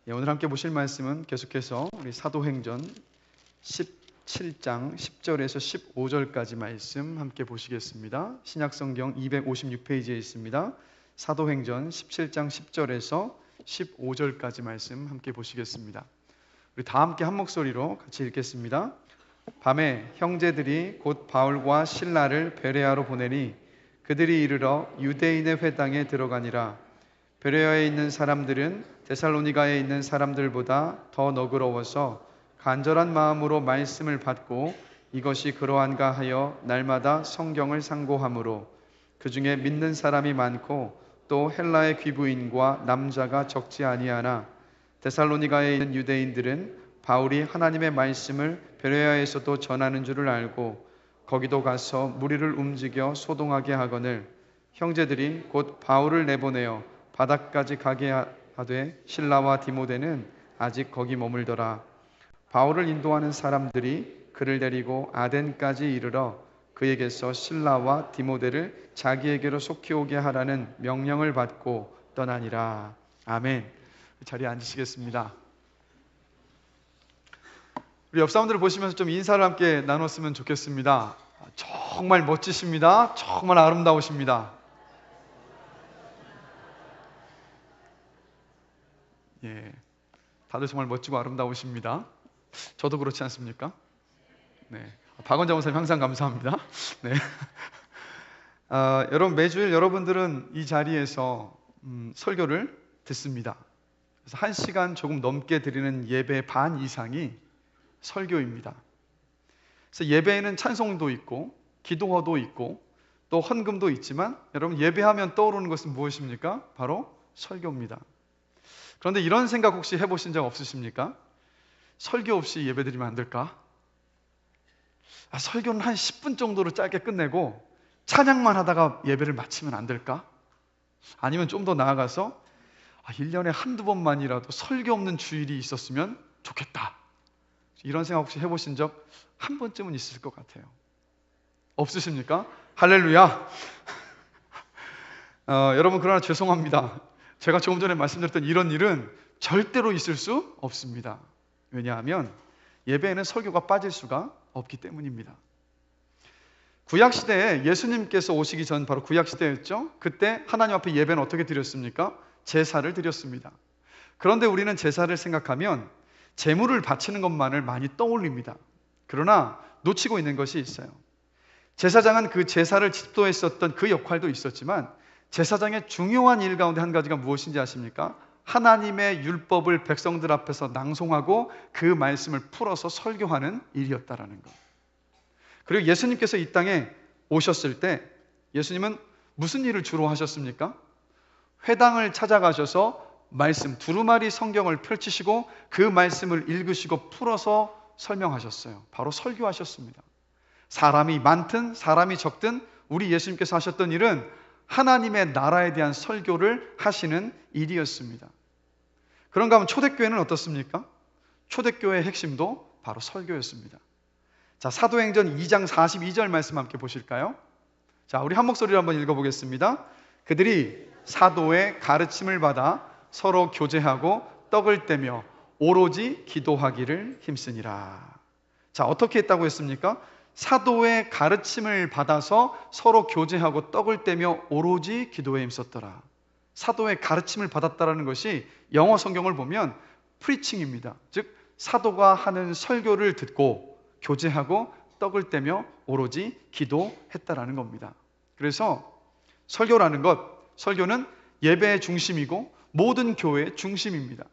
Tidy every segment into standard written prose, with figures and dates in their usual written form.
오늘 함께 보실 말씀은 계속해서 우리 사도행전 17장 10절에서 15절까지 말씀 함께 보시겠습니다. 신약성경 256페이지에 있습니다. 사도행전 17장 10절에서 15절까지 말씀 함께 보시겠습니다. 우리 다 함께 한 목소리로 같이 읽겠습니다. 밤에 형제들이 곧 바울과 실라를 베레아로 보내니 그들이 이르러 유대인의 회당에 들어가니라. 베레아에 있는 사람들은 데살로니가에 있는 사람들보다 더 너그러워서 간절한 마음으로 말씀을 받고 이것이 그러한가 하여 날마다 성경을 상고하므로 그 중에 믿는 사람이 많고 또 헬라의 귀부인과 남자가 적지 아니하나 데살로니가에 있는 유대인들은 바울이 하나님의 말씀을 베레아에서도 전하는 줄을 알고 거기도 가서 무리를 움직여 소동하게 하거늘 형제들이 곧 바울을 내보내어 바다까지 가게 하되 실라와 디모데는 아직 거기 머물더라. 바울을 인도하는 사람들이 그를 데리고 아덴까지 이르러 그에게서 실라와 디모데를 자기에게로 속히 오게 하라는 명령을 받고 떠나니라. 아멘. 자리에 앉으시겠습니다. 우리 옆 사람들을 보시면서 좀 인사를 함께 나눴으면 좋겠습니다. 정말 멋지십니다. 정말 아름다우십니다. 예, 다들 정말 멋지고 아름다우십니다. 저도 그렇지 않습니까? 네, 박원장 원사님 항상 감사합니다. 네, 여러분 매주일 여러분들은 이 자리에서 설교를 듣습니다. 그래서 1시간 조금 넘게 드리는 예배 반 이상이 설교입니다. 그래서 예배에는 찬송도 있고 기도도 있고 또 헌금도 있지만 여러분 예배하면 떠오르는 것은 무엇입니까? 바로 설교입니다. 그런데 이런 생각 혹시 해보신 적 없으십니까? 설교 없이 예배드리면 안 될까? 설교는 한 10분 정도로 짧게 끝내고 찬양만 하다가 예배를 마치면 안 될까? 아니면 좀 더 나아가서 1년에 한두 번만이라도 설교 없는 주일이 있었으면 좋겠다. 이런 생각 혹시 해보신 적 한 번쯤은 있을 것 같아요. 없으십니까? 할렐루야! 여러분 그러나 죄송합니다. 제가 조금 전에 말씀드렸던 이런 일은 절대로 있을 수 없습니다. 왜냐하면 예배에는 설교가 빠질 수가 없기 때문입니다. 구약시대에 예수님께서 오시기 전 바로 구약시대였죠. 그때 하나님 앞에 예배는 어떻게 드렸습니까? 제사를 드렸습니다. 그런데 우리는 제사를 생각하면 제물을 바치는 것만을 많이 떠올립니다. 그러나 놓치고 있는 것이 있어요. 제사장은 그 제사를 집도했었던 그 역할도 있었지만 제사장의 중요한 일 가운데 한 가지가 무엇인지 아십니까? 하나님의 율법을 백성들 앞에서 낭송하고 그 말씀을 풀어서 설교하는 일이었다라는 것. 그리고 예수님께서 이 땅에 오셨을 때 예수님은 무슨 일을 주로 하셨습니까? 회당을 찾아가셔서 말씀, 두루마리 성경을 펼치시고 그 말씀을 읽으시고 풀어서 설명하셨어요. 바로 설교하셨습니다. 사람이 많든 사람이 적든 우리 예수님께서 하셨던 일은 하나님의 나라에 대한 설교를 하시는 일이었습니다. 그런가 하면 초대교회는 어떻습니까? 초대교회의 핵심도 바로 설교였습니다. 자, 사도행전 2장 42절 말씀 함께 보실까요? 자, 우리 한 목소리로 한번 읽어보겠습니다. 그들이 사도의 가르침을 받아 서로 교제하고 떡을 떼며 오로지 기도하기를 힘쓰니라. 자, 어떻게 했다고 했습니까? 사도의 가르침을 받아서 서로 교제하고 떡을 떼며 오로지 기도에 힘썼더라. 사도의 가르침을 받았다는 것이 영어 성경을 보면 프리칭입니다. 즉 사도가 하는 설교를 듣고 교제하고 떡을 떼며 오로지 기도했다라는 겁니다. 그래서 설교는 예배의 중심이고 모든 교회의 중심입니다.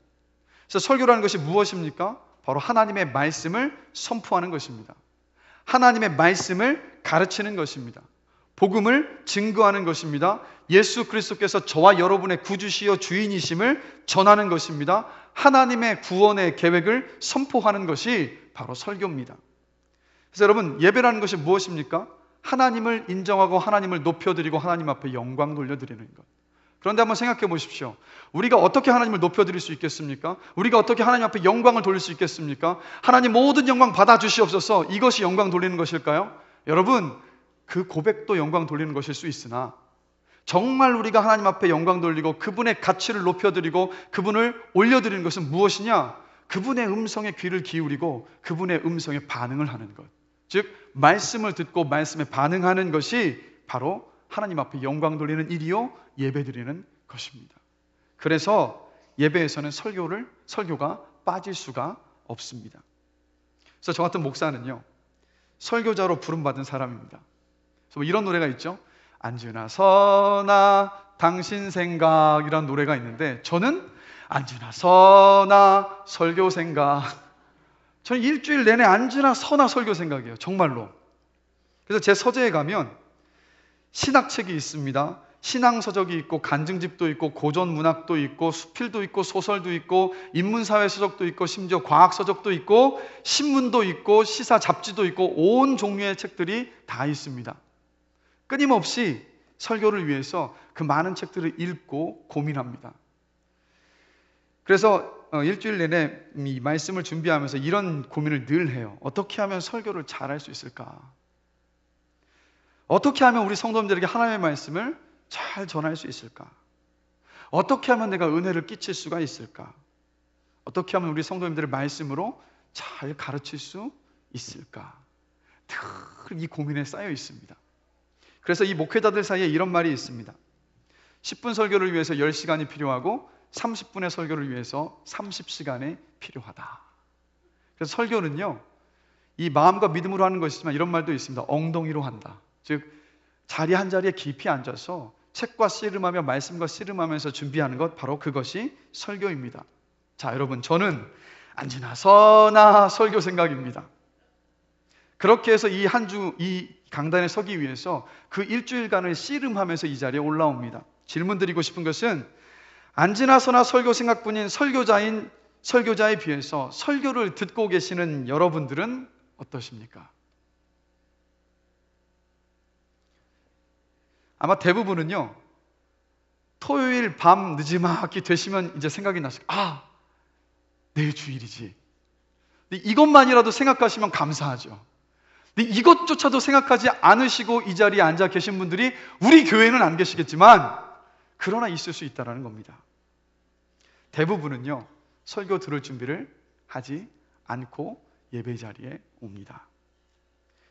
그래서 설교라는 것이 무엇입니까? 바로 하나님의 말씀을 선포하는 것입니다. 하나님의 말씀을 가르치는 것입니다. 복음을 증거하는 것입니다. 예수 그리스도께서 저와 여러분의 구주시여 주인이심을 전하는 것입니다. 하나님의 구원의 계획을 선포하는 것이 바로 설교입니다. 그래서 여러분 예배라는 것이 무엇입니까? 하나님을 인정하고 하나님을 높여드리고 하나님 앞에 영광 돌려드리는 것. 그런데 한번 생각해 보십시오. 우리가 어떻게 하나님을 높여드릴 수 있겠습니까? 우리가 어떻게 하나님 앞에 영광을 돌릴 수 있겠습니까? 하나님 모든 영광 받아주시옵소서. 이것이 영광 돌리는 것일까요? 여러분 그 고백도 영광 돌리는 것일 수 있으나 정말 우리가 하나님 앞에 영광 돌리고 그분의 가치를 높여드리고 그분을 올려드리는 것은 무엇이냐? 그분의 음성에 귀를 기울이고 그분의 음성에 반응을 하는 것. 즉 말씀을 듣고 말씀에 반응하는 것이 바로 하나님 앞에 영광 돌리는 일이요 예배드리는 것입니다. 그래서 예배에서는 설교가 빠질 수가 없습니다. 그래서 저 같은 목사는요, 설교자로 부름받은 사람입니다. 그래서 뭐 이런 노래가 있죠. 안주나 서나 당신 생각이라는 노래가 있는데, 저는 안주나 서나 설교 생각, 저는 일주일 내내 안주나 서나 설교 생각이에요. 정말로. 그래서 제 서재에 가면 신학책이 있습니다. 신앙서적이 있고 간증집도 있고 고전문학도 있고 수필도 있고 소설도 있고 인문사회서적도 있고 심지어 과학서적도 있고 신문도 있고 시사 잡지도 있고 온 종류의 책들이 다 있습니다. 끊임없이 설교를 위해서 그 많은 책들을 읽고 고민합니다. 그래서 일주일 내내 이 말씀을 준비하면서 이런 고민을 늘 해요. 어떻게 하면 설교를 잘할 수 있을까? 어떻게 하면 우리 성도님들에게 하나님의 말씀을 잘 전할 수 있을까? 어떻게 하면 내가 은혜를 끼칠 수가 있을까? 어떻게 하면 우리 성도님들을 말씀으로 잘 가르칠 수 있을까? 늘 이 고민에 쌓여 있습니다. 그래서 이 목회자들 사이에 이런 말이 있습니다. 10분 설교를 위해서 10시간이 필요하고 30분의 설교를 위해서 30시간이 필요하다. 그래서 설교는요, 이 마음과 믿음으로 하는 것이지만 이런 말도 있습니다. 엉덩이로 한다. 즉 자리 한 자리에 깊이 앉아서 책과 씨름하며 말씀과 씨름하면서 준비하는 것, 바로 그것이 설교입니다. 자, 여러분, 저는 안지나 서나 설교 생각입니다. 그렇게 해서 이 한 주 이 강단에 서기 위해서 그 일주일간을 씨름하면서 이 자리에 올라옵니다. 질문 드리고 싶은 것은, 안지나 서나 설교 생각뿐인 설교자에 비해서 설교를 듣고 계시는 여러분들은 어떠십니까? 아마 대부분은요, 토요일 밤 늦지막히 되시면 이제 생각이 나시고, 내일 주일이지. 근데 이것만이라도 생각하시면 감사하죠. 근데 이것조차도 생각하지 않으시고 이 자리에 앉아 계신 분들이 우리 교회는 안 계시겠지만 그러나 있을 수 있다는 겁니다. 대부분은요, 설교 들을 준비를 하지 않고 예배 자리에 옵니다.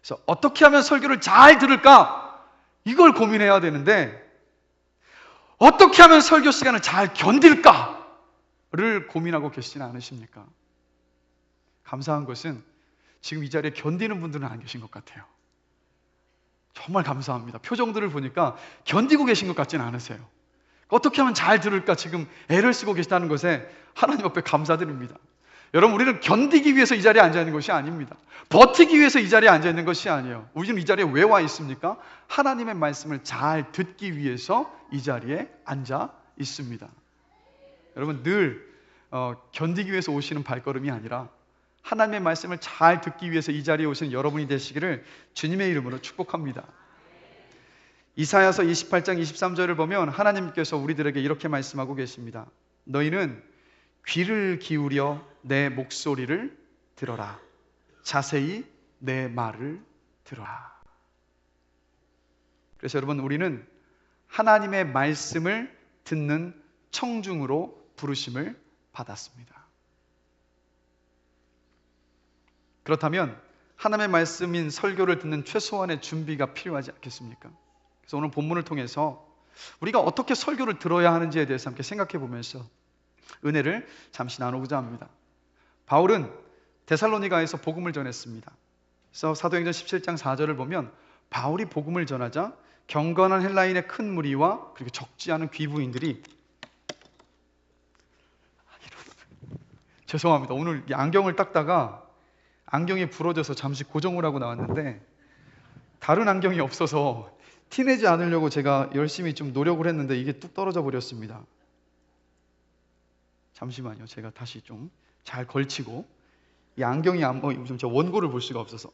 그래서 어떻게 하면 설교를 잘 들을까? 이걸 고민해야 되는데, 어떻게 하면 설교 시간을 잘 견딜까를 고민하고 계시지는 않으십니까? 감사한 것은 지금 이 자리에 견디는 분들은 안 계신 것 같아요. 정말 감사합니다. 표정들을 보니까 견디고 계신 것 같지는 않으세요. 어떻게 하면 잘 들을까 지금 애를 쓰고 계시다는 것에 하나님 앞에 감사드립니다. 여러분, 우리는 견디기 위해서 이 자리에 앉아 있는 것이 아닙니다. 버티기 위해서 이 자리에 앉아 있는 것이 아니에요. 우리는 이 자리에 왜 와 있습니까? 하나님의 말씀을 잘 듣기 위해서 이 자리에 앉아 있습니다. 여러분, 늘 견디기 위해서 오시는 발걸음이 아니라 하나님의 말씀을 잘 듣기 위해서 이 자리에 오시는 여러분이 되시기를 주님의 이름으로 축복합니다. 이사야서 28장 23절을 보면 하나님께서 우리들에게 이렇게 말씀하고 계십니다. 너희는 귀를 기울여 내 목소리를 들어라. 자세히 내 말을 들어라. 그래서 여러분, 우리는 하나님의 말씀을 듣는 청중으로 부르심을 받았습니다. 그렇다면 하나님의 말씀인 설교를 듣는 최소한의 준비가 필요하지 않겠습니까? 그래서 오늘 본문을 통해서 우리가 어떻게 설교를 들어야 하는지에 대해서 함께 생각해 보면서 은혜를 잠시 나누고자 합니다. 바울은 데살로니가에서 복음을 전했습니다. 그래서 사도행전 17장 4절을 보면 바울이 복음을 전하자 경건한 헬라인의 큰 무리와 그리고 적지 않은 귀부인들이, 죄송합니다. 오늘 안경을 닦다가 안경이 부러져서 잠시 고정을 하고 나왔는데 다른 안경이 없어서 티내지 않으려고 제가 열심히 좀 노력을 했는데 이게 뚝 떨어져 버렸습니다. 잠시만요. 제가 다시 좀 잘 걸치고, 이 안경이 요즘 저 원고를 볼 수가 없어서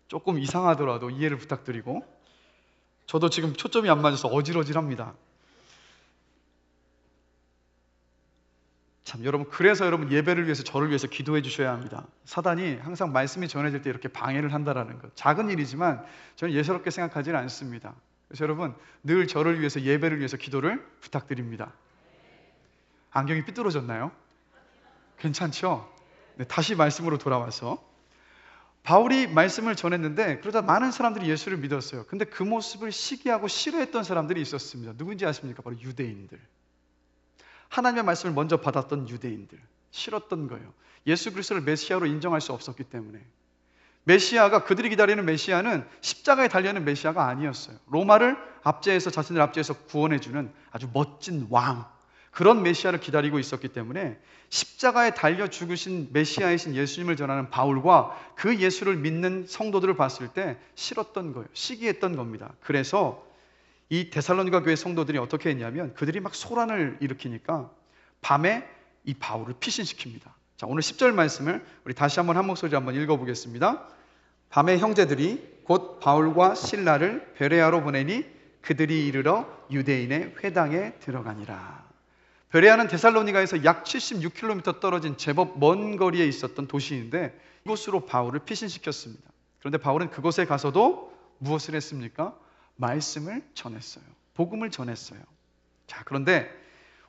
조금 이상하더라도 이해를 부탁드리고, 저도 지금 초점이 안 맞아서 어질어질합니다. 참, 여러분, 그래서 여러분 예배를 위해서 저를 위해서 기도해 주셔야 합니다. 사단이 항상 말씀이 전해질 때 이렇게 방해를 한다라는 것, 작은 일이지만 저는 예사롭게 생각하지는 않습니다. 그래서 여러분 늘 저를 위해서 예배를 위해서 기도를 부탁드립니다. 안경이 삐뚤어졌나요? 괜찮죠? 네, 다시 말씀으로 돌아와서 바울이 말씀을 전했는데 그러다 많은 사람들이 예수를 믿었어요. 근데 그 모습을 시기하고 싫어했던 사람들이 있었습니다. 누군지 아십니까? 바로 유대인들. 하나님의 말씀을 먼저 받았던 유대인들. 싫었던 거예요. 예수 그리스도를 메시아로 인정할 수 없었기 때문에. 메시아가, 그들이 기다리는 메시아는 십자가에 달려있는 메시아가 아니었어요. 로마를 압제해서, 자신을 압제해서 구원해주는 아주 멋진 왕, 그런 메시아를 기다리고 있었기 때문에 십자가에 달려 죽으신 메시아이신 예수님을 전하는 바울과 그 예수를 믿는 성도들을 봤을 때 싫었던 거예요. 시기했던 겁니다. 그래서 이 데살로니가 교회 성도들이 어떻게 했냐면 그들이 막 소란을 일으키니까 밤에 이 바울을 피신시킵니다. 자, 오늘 10절 말씀을 우리 다시 한번 한 목소리 한번 읽어보겠습니다. 밤에 형제들이 곧 바울과 실라를 베레아로 보내니 그들이 이르러 유대인의 회당에 들어가니라. 베레아는 데살로니가에서 약 76km 떨어진 제법 먼 거리에 있었던 도시인데 이곳으로 바울을 피신시켰습니다. 그런데 바울은 그곳에 가서도 무엇을 했습니까? 말씀을 전했어요. 복음을 전했어요. 자, 그런데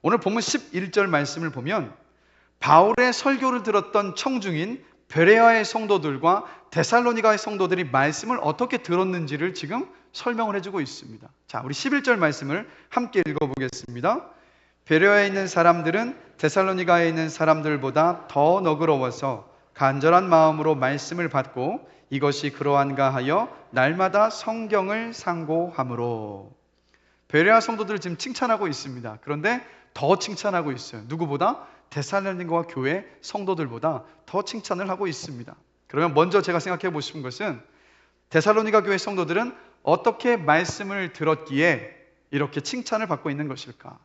오늘 본문 11절 말씀을 보면 바울의 설교를 들었던 청중인 베레아의 성도들과 데살로니가의 성도들이 말씀을 어떻게 들었는지를 지금 설명을 해주고 있습니다. 자, 우리 11절 말씀을 함께 읽어보겠습니다. 베레아에 있는 사람들은 데살로니가에 있는 사람들보다 더 너그러워서 간절한 마음으로 말씀을 받고 이것이 그러한가 하여 날마다 성경을 상고함으로. 베레아 성도들을 지금 칭찬하고 있습니다. 그런데 더 칭찬하고 있어요. 누구보다? 데살로니가 교회 성도들보다 더 칭찬을 하고 있습니다. 그러면 먼저 제가 생각해 보시는 것은 데살로니가 교회 성도들은 어떻게 말씀을 들었기에 이렇게 칭찬을 받고 있는 것일까?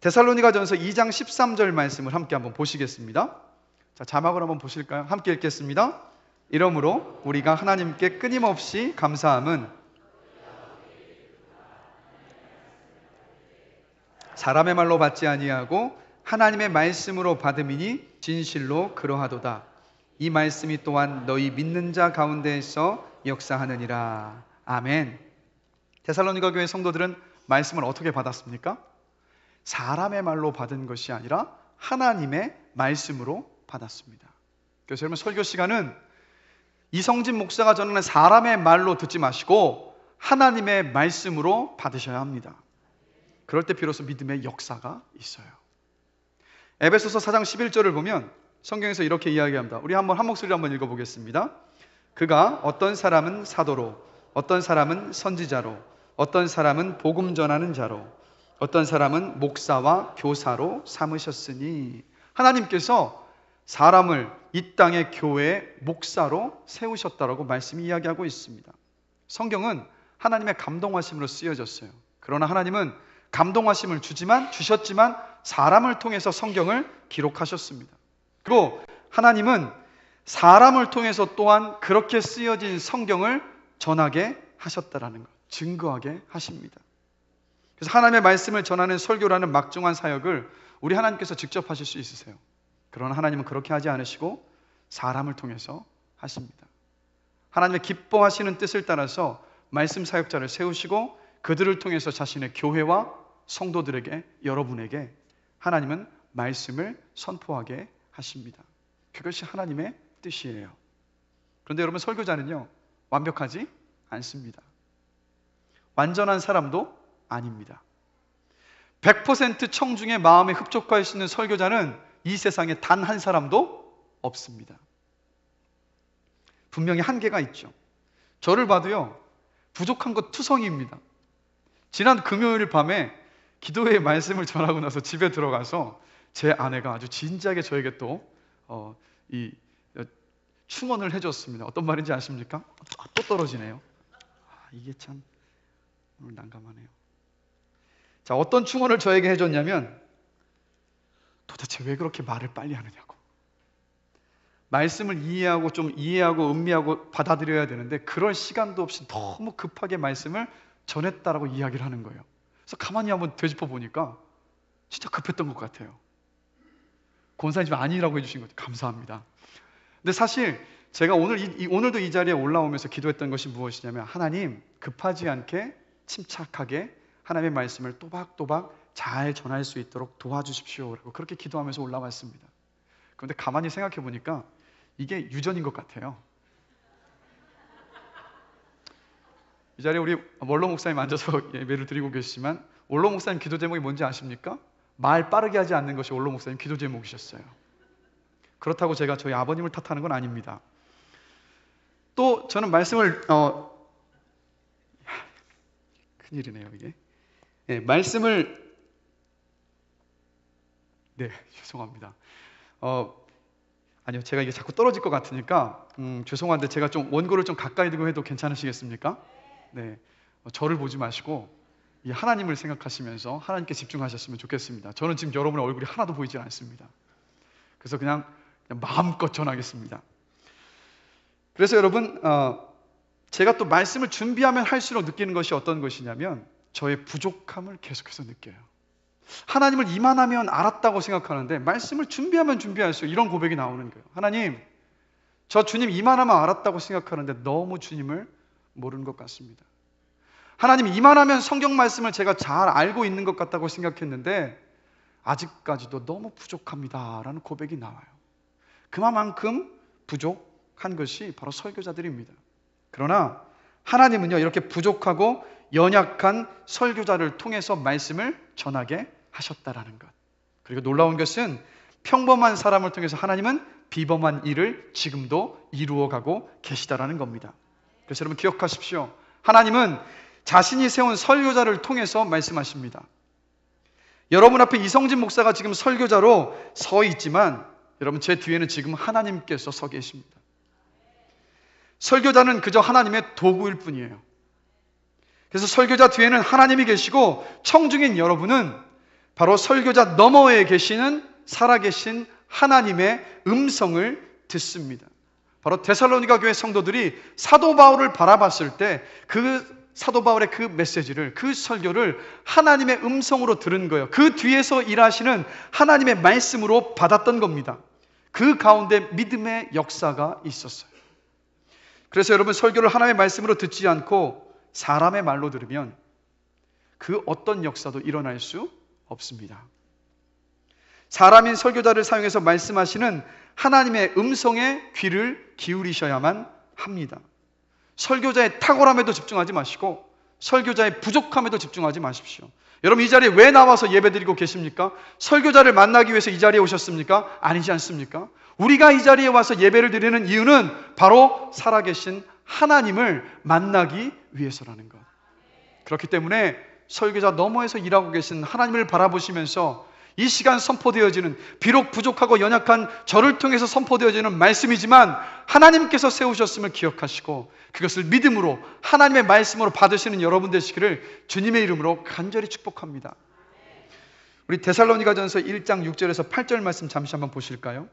데살로니가전서 2장 13절 말씀을 함께 한번 보시겠습니다. 자, 자막을 한번 보실까요? 함께 읽겠습니다. 이러므로 우리가 하나님께 끊임없이 감사함은 사람의 말로 받지 아니하고 하나님의 말씀으로 받음이니 진실로 그러하도다. 이 말씀이 또한 너희 믿는 자 가운데에서 역사하느니라. 아멘. 데살로니가 교회 성도들은 말씀을 어떻게 받았습니까? 사람의 말로 받은 것이 아니라 하나님의 말씀으로 받았습니다. 그래서 여러분 설교 시간은 이성진 목사가 전하는 사람의 말로 듣지 마시고 하나님의 말씀으로 받으셔야 합니다. 그럴 때 비로소 믿음의 역사가 있어요. 에베소서 4장 11절을 보면 성경에서 이렇게 이야기합니다. 우리 한번 한 목소리로 한번 읽어보겠습니다. 그가 어떤 사람은 사도로, 어떤 사람은 선지자로, 어떤 사람은 복음 전하는 자로, 어떤 사람은 목사와 교사로 삼으셨으니. 하나님께서 사람을 이 땅의 교회의 목사로 세우셨다라고 말씀이 이야기하고 있습니다. 성경은 하나님의 감동하심으로 쓰여졌어요. 그러나 하나님은 감동하심을 주셨지만 사람을 통해서 성경을 기록하셨습니다. 그리고 하나님은 사람을 통해서 또한 그렇게 쓰여진 성경을 전하게 하셨다라는 것, 증거하게 하십니다. 그래서 하나님의 말씀을 전하는 설교라는 막중한 사역을 우리 하나님께서 직접 하실 수 있으세요. 그러나 하나님은 그렇게 하지 않으시고 사람을 통해서 하십니다. 하나님의 기뻐하시는 뜻을 따라서 말씀 사역자를 세우시고 그들을 통해서 자신의 교회와 성도들에게, 여러분에게 하나님은 말씀을 선포하게 하십니다. 그것이 하나님의 뜻이에요. 그런데 여러분, 설교자는요 완벽하지 않습니다. 완전한 사람도 아닙니다. 100% 청중의 마음에 흡족할 수 있는 설교자는 이 세상에 단 한 사람도 없습니다. 분명히 한계가 있죠. 저를 봐도요 부족한 것 투성이입니다. 지난 금요일 밤에 기도회의 말씀을 전하고 나서 집에 들어가서 제 아내가 아주 진지하게 저에게 또 충언을 해줬습니다. 어떤 말인지 아십니까? 또 떨어지네요. 이게 참 오늘 난감하네요. 자, 어떤 충언을 저에게 해줬냐면 도대체 왜 그렇게 말을 빨리 하느냐고. 말씀을 좀 이해하고 음미하고 받아들여야 되는데 그럴 시간도 없이 너무 급하게 말씀을 전했다라고 이야기를 하는 거예요. 그래서 가만히 한번 되짚어 보니까 진짜 급했던 것 같아요. 권사님 아니라고 해주신 거죠. 감사합니다. 근데 사실 제가 오늘도 이 자리에 올라오면서 기도했던 것이 무엇이냐면, 하나님, 급하지 않게 침착하게 하나님의 말씀을 또박또박 잘 전할 수 있도록 도와주십시오 라고 그렇게 기도하면서 올라왔습니다. 그런데 가만히 생각해 보니까 이게 유전인 것 같아요. 이 자리에 우리 원로 목사님 앉아서 예배를 드리고 계시지만 원로 목사님 기도 제목이 뭔지 아십니까? 말 빠르게 하지 않는 것이 원로 목사님 기도 제목이셨어요. 그렇다고 제가 저희 아버님을 탓하는 건 아닙니다. 또 저는 말씀을 큰일이네요 이게. 말씀을 죄송합니다. 아니요, 제가 이게 자꾸 떨어질 것 같으니까 죄송한데 제가 좀 원고를 좀 가까이 두고 해도 괜찮으시겠습니까? 네, 저를 보지 마시고 이 하나님을 생각하시면서 하나님께 집중하셨으면 좋겠습니다. 저는 지금 여러분의 얼굴이 하나도 보이지 않습니다. 그래서 그냥 마음껏 전하겠습니다. 그래서 여러분, 제가 또 말씀을 준비하면 할수록 느끼는 것이 어떤 것이냐면 저의 부족함을 계속해서 느껴요. 하나님을 이만하면 알았다고 생각하는데 말씀을 준비하면 준비할수록 이런 고백이 나오는 거예요. 하나님, 저 주님 이만하면 알았다고 생각하는데 너무 주님을 모르는 것 같습니다. 하나님, 이만하면 성경 말씀을 제가 잘 알고 있는 것 같다고 생각했는데 아직까지도 너무 부족합니다 라는 고백이 나와요. 그만큼 부족한 것이 바로 설교자들입니다. 그러나 하나님은요, 이렇게 부족하고 연약한 설교자를 통해서 말씀을 전하게 하셨다라는 것. 그리고 놀라운 것은 평범한 사람을 통해서 하나님은 비범한 일을 지금도 이루어가고 계시다라는 겁니다. 그래서 여러분 기억하십시오. 하나님은 자신이 세운 설교자를 통해서 말씀하십니다. 여러분 앞에 이성진 목사가 지금 설교자로 서 있지만 여러분 제 뒤에는 지금 하나님께서 서 계십니다. 설교자는 그저 하나님의 도구일 뿐이에요. 그래서 설교자 뒤에는 하나님이 계시고 청중인 여러분은 바로 설교자 너머에 계시는 살아계신 하나님의 음성을 듣습니다. 바로 데살로니가 교회 성도들이 사도 바울을 바라봤을 때 그 사도 바울의 그 메시지를, 그 설교를 하나님의 음성으로 들은 거예요. 그 뒤에서 일하시는 하나님의 말씀으로 받았던 겁니다. 그 가운데 믿음의 역사가 있었어요. 그래서 여러분 설교를 하나님의 말씀으로 듣지 않고 사람의 말로 들으면 그 어떤 역사도 일어날 수 없습니다. 사람인 설교자를 사용해서 말씀하시는 하나님의 음성에 귀를 기울이셔야만 합니다. 설교자의 탁월함에도 집중하지 마시고 설교자의 부족함에도 집중하지 마십시오. 여러분 이 자리에 왜 나와서 예배드리고 계십니까? 설교자를 만나기 위해서 이 자리에 오셨습니까? 아니지 않습니까? 우리가 이 자리에 와서 예배를 드리는 이유는 바로 살아계신 하나님을 만나기 위해서라는 것. 그렇기 때문에 설교자 너머에서 일하고 계신 하나님을 바라보시면서 이 시간 선포되어지는, 비록 부족하고 연약한 저를 통해서 선포되어지는 말씀이지만 하나님께서 세우셨음을 기억하시고 그것을 믿음으로 하나님의 말씀으로 받으시는 여러분 되시기를 주님의 이름으로 간절히 축복합니다. 우리 데살로니가전서 1장 6절에서 8절 말씀 잠시 한번 보실까요?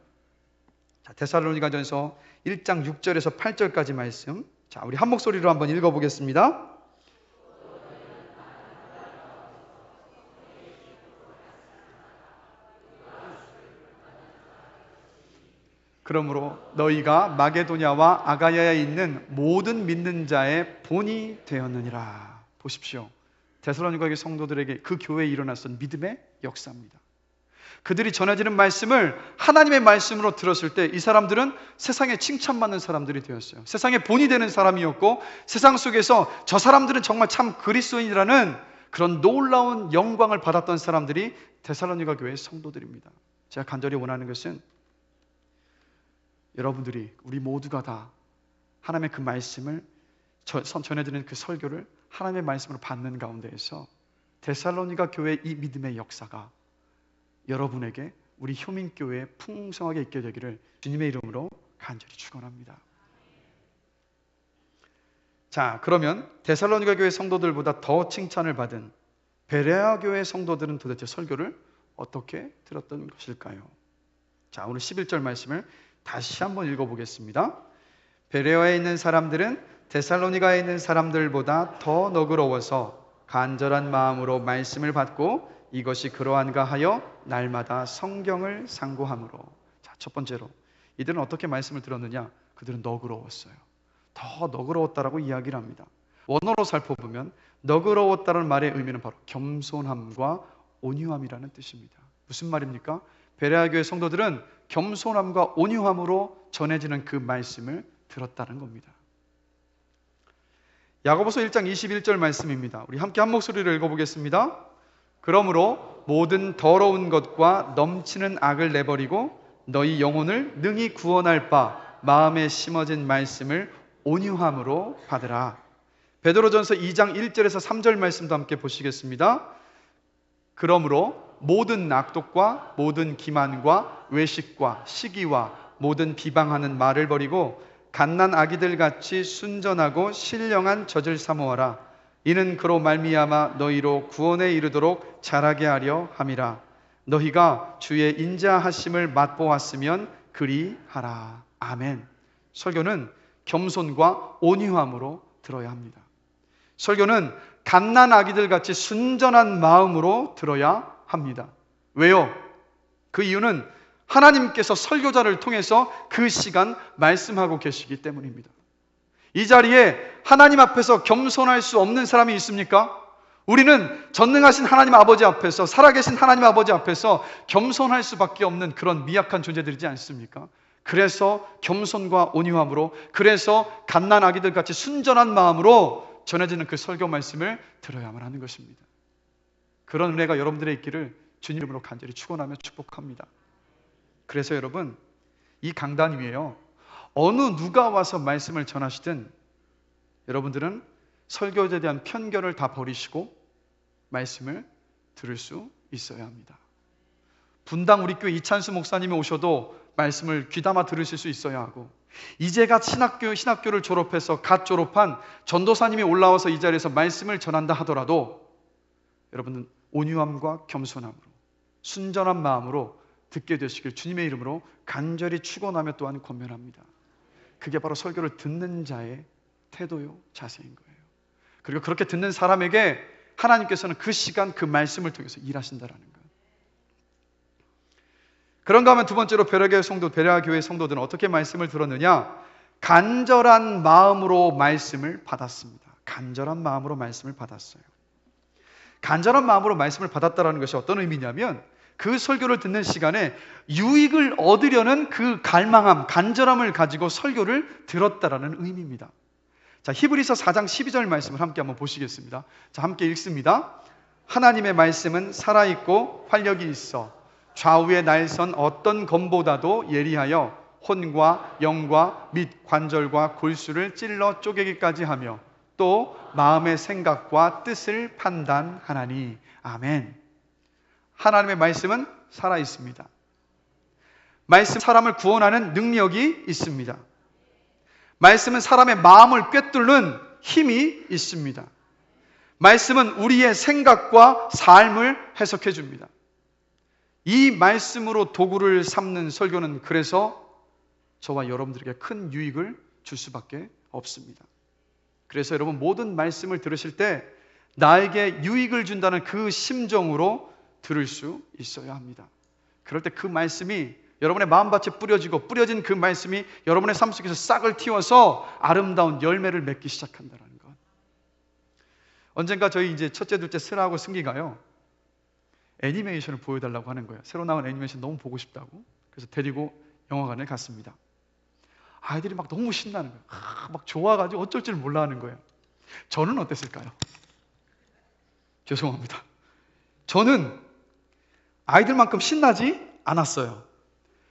자, 데살로니가전서 1장 6절에서 8절까지 말씀, 자, 우리 한 목소리로 한번 읽어보겠습니다. 그러므로 너희가 마게도냐와 아가야에 있는 모든 믿는 자의 본이 되었느니라. 보십시오. 데살로니가 성도들에게 그 교회에 일어났던 믿음의 역사입니다. 그들이 전해지는 말씀을 하나님의 말씀으로 들었을 때 이 사람들은 세상에 칭찬받는 사람들이 되었어요. 세상의 본이 되는 사람이었고 세상 속에서 저 사람들은 정말 참 그리스도인이라는 그런 놀라운 영광을 받았던 사람들이 데살로니가 교회의 성도들입니다. 제가 간절히 원하는 것은 여러분들이, 우리 모두가 다 하나님의 그 말씀을 전해드리는 그 설교를 하나님의 말씀으로 받는 가운데에서 데살로니가 교회의 이 믿음의 역사가 여러분에게 우리 효민교회에 풍성하게 있게 되기를 주님의 이름으로 간절히 축원합니다. 자, 그러면 데살로니가 교회 성도들보다 더 칭찬을 받은 베레아 교회 성도들은 도대체 설교를 어떻게 들었던 것일까요? 자, 오늘 11절 말씀을 다시 한번 읽어보겠습니다. 베레아에 있는 사람들은 데살로니가에 있는 사람들보다 더 너그러워서 간절한 마음으로 말씀을 받고 이것이 그러한가 하여 날마다 성경을 상고함으로. 자, 첫 번째로 이들은 어떻게 말씀을 들었느냐? 그들은 너그러웠어요. 더 너그러웠다라고 이야기를 합니다. 원어로 살펴보면 너그러웠다는 말의 의미는 바로 겸손함과 온유함이라는 뜻입니다. 무슨 말입니까? 베레아 교회 성도들은 겸손함과 온유함으로 전해지는 그 말씀을 들었다는 겁니다. 야고보서 1장 21절 말씀입니다. 우리 함께 한 목소리로 읽어보겠습니다. 그러므로 모든 더러운 것과 넘치는 악을 내버리고 너희 영혼을 능히 구원할 바 마음에 심어진 말씀을 온유함으로 받으라. 베드로전서 2장 1절에서 3절 말씀도 함께 보시겠습니다. 그러므로 모든 악독과 모든 기만과 외식과 시기와 모든 비방하는 말을 버리고 갓난 아기들 같이 순전하고 신령한 젖을 사모하라. 이는 그로 말미암아 너희로 구원에 이르도록 자라게 하려 함이라. 너희가 주의 인자하심을 맛보았으면 그리하라. 아멘. 설교는 겸손과 온유함으로 들어야 합니다. 설교는 갓난 아기들 같이 순전한 마음으로 들어야 합니다. 왜요? 그 이유는 하나님께서 설교자를 통해서 그 시간 말씀하고 계시기 때문입니다. 이 자리에 하나님 앞에서 겸손할 수 없는 사람이 있습니까? 우리는 전능하신 하나님 아버지 앞에서, 살아계신 하나님 아버지 앞에서 겸손할 수밖에 없는 그런 미약한 존재들이지 않습니까? 그래서 겸손과 온유함으로, 그래서 갓난 아기들 같이 순전한 마음으로 전해지는 그 설교 말씀을 들어야만 하는 것입니다. 그런 은혜가 여러분들의 있기를 주님 이름으로 간절히 축원하며 축복합니다. 그래서 여러분, 이 강단 위에요, 어느 누가 와서 말씀을 전하시든 여러분들은 설교자에 대한 편견을 다 버리시고 말씀을 들을 수 있어야 합니다. 분당 우리 교회 이찬수 목사님이 오셔도 말씀을 귀담아 들으실 수 있어야 하고, 이제가 신학교를 졸업해서 갓 졸업한 전도사님이 올라와서 이 자리에서 말씀을 전한다 하더라도 여러분은 온유함과 겸손함으로, 순전한 마음으로 듣게 되시길 주님의 이름으로 간절히 축원하며 또한 권면합니다. 그게 바로 설교를 듣는 자의 태도요, 자세인 거예요. 그리고 그렇게 듣는 사람에게 하나님께서는 그 시간 그 말씀을 통해서 일하신다라는 거예요. 그런가 하면 두 번째로 베레아 교회 성도들은 어떻게 말씀을 들었느냐? 간절한 마음으로 말씀을 받았습니다. 간절한 마음으로 말씀을 받았어요. 간절한 마음으로 말씀을 받았다는 것이 어떤 의미냐면, 그 설교를 듣는 시간에 유익을 얻으려는 그 갈망함, 간절함을 가지고 설교를 들었다라는 의미입니다. 자, 히브리서 4장 12절 말씀을 함께 한번 보시겠습니다. 자, 함께 읽습니다. 하나님의 말씀은 살아있고 활력이 있어 좌우의 날선 어떤 검보다도 예리하여 혼과 영과 및 관절과 골수를 찔러 쪼개기까지 하며 또 마음의 생각과 뜻을 판단하나니. 아멘. 하나님의 말씀은 살아있습니다. 말씀 사람을 구원하는 능력이 있습니다. 말씀은 사람의 마음을 꿰뚫는 힘이 있습니다. 말씀은 우리의 생각과 삶을 해석해 줍니다. 이 말씀으로 도구를 삼는 설교는 그래서 저와 여러분들에게 큰 유익을 줄 수밖에 없습니다. 그래서 여러분, 모든 말씀을 들으실 때 나에게 유익을 준다는 그 심정으로 들을 수 있어야 합니다. 그럴 때 그 말씀이 여러분의 마음밭에 뿌려진 그 말씀이 여러분의 삶 속에서 싹을 틔워서 아름다운 열매를 맺기 시작한다는 것. 언젠가 저희 이제 첫째, 둘째 슬아하고 승기가요, 애니메이션을 보여달라고 하는 거예요. 새로 나온 애니메이션 너무 보고 싶다고. 그래서 데리고 영화관에 갔습니다. 아이들이 막 너무 신나는 거예요. 막 좋아가지고 어쩔 줄 몰라 하는 거예요. 저는 어땠을까요? 죄송합니다. 저는 아이들만큼 신나지 않았어요.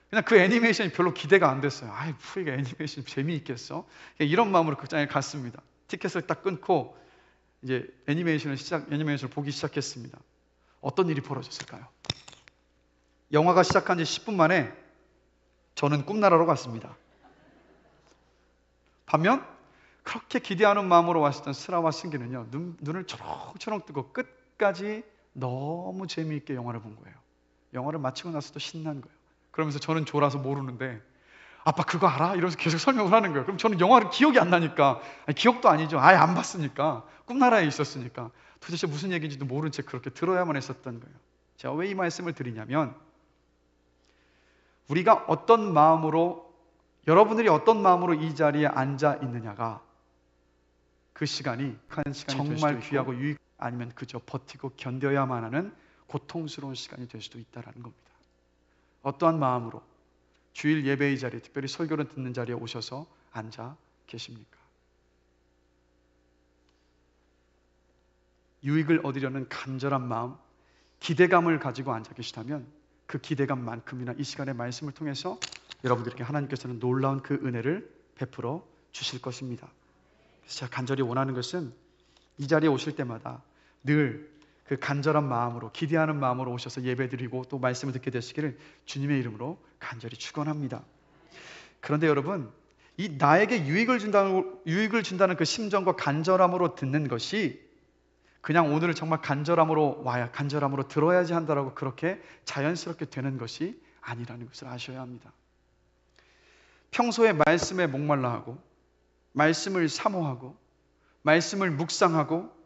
그냥 그 애니메이션이 별로 기대가 안 됐어요. 아이, 푸이가 애니메이션 재미있겠어? 이런 마음으로 극장에 갔습니다. 티켓을 딱 끊고 이제 애니메이션을 보기 시작했습니다. 어떤 일이 벌어졌을까요? 영화가 시작한 지 10분 만에 저는 꿈나라로 갔습니다. 반면 그렇게 기대하는 마음으로 왔었던 슬아와 승기는요, 눈을 초롱초롱 뜨고 끝까지 너무 재미있게 영화를 본 거예요. 영화를 마치고 나서도 신난 거예요. 그러면서 저는 졸아서 모르는데, 아빠 그거 알아? 이러면서 계속 설명을 하는 거예요. 그럼 저는 영화를 기억이 안 나니까, 기억도 아니죠. 아예 안 봤으니까, 꿈나라에 있었으니까 도대체 무슨 얘기인지도 모른 채 그렇게 들어야만 했었던 거예요. 제가 왜 이 말씀을 드리냐면, 우리가 어떤 마음으로, 여러분들이 어떤 마음으로 이 자리에 앉아 있느냐가 그 시간이 정말 귀하고 유익, 아니면 그저 버티고 견뎌야만 하는 고통스러운 시간이 될 수도 있다는 겁니다. 어떠한 마음으로 주일 예배의 자리에, 특별히 설교를 듣는 자리에 오셔서 앉아 계십니까? 유익을 얻으려는 간절한 마음, 기대감을 가지고 앉아 계시다면 그 기대감만큼이나 이 시간의 말씀을 통해서 여러분들에게 하나님께서는 놀라운 그 은혜를 베풀어 주실 것입니다. 그래서 제가 간절히 원하는 것은 이 자리에 오실 때마다 늘 그 간절한 마음으로, 기대하는 마음으로 오셔서 예배드리고 또 말씀을 듣게 되시기를 주님의 이름으로 간절히 축원합니다. 그런데 여러분, 이 나에게 유익을 준다는 그 심정과 간절함으로 듣는 것이 그냥 오늘을 정말 간절함으로 와야, 간절함으로 들어야지 한다라고 그렇게 자연스럽게 되는 것이 아니라는 것을 아셔야 합니다. 평소에 말씀에 목말라 하고, 말씀을 사모하고, 말씀을 묵상하고,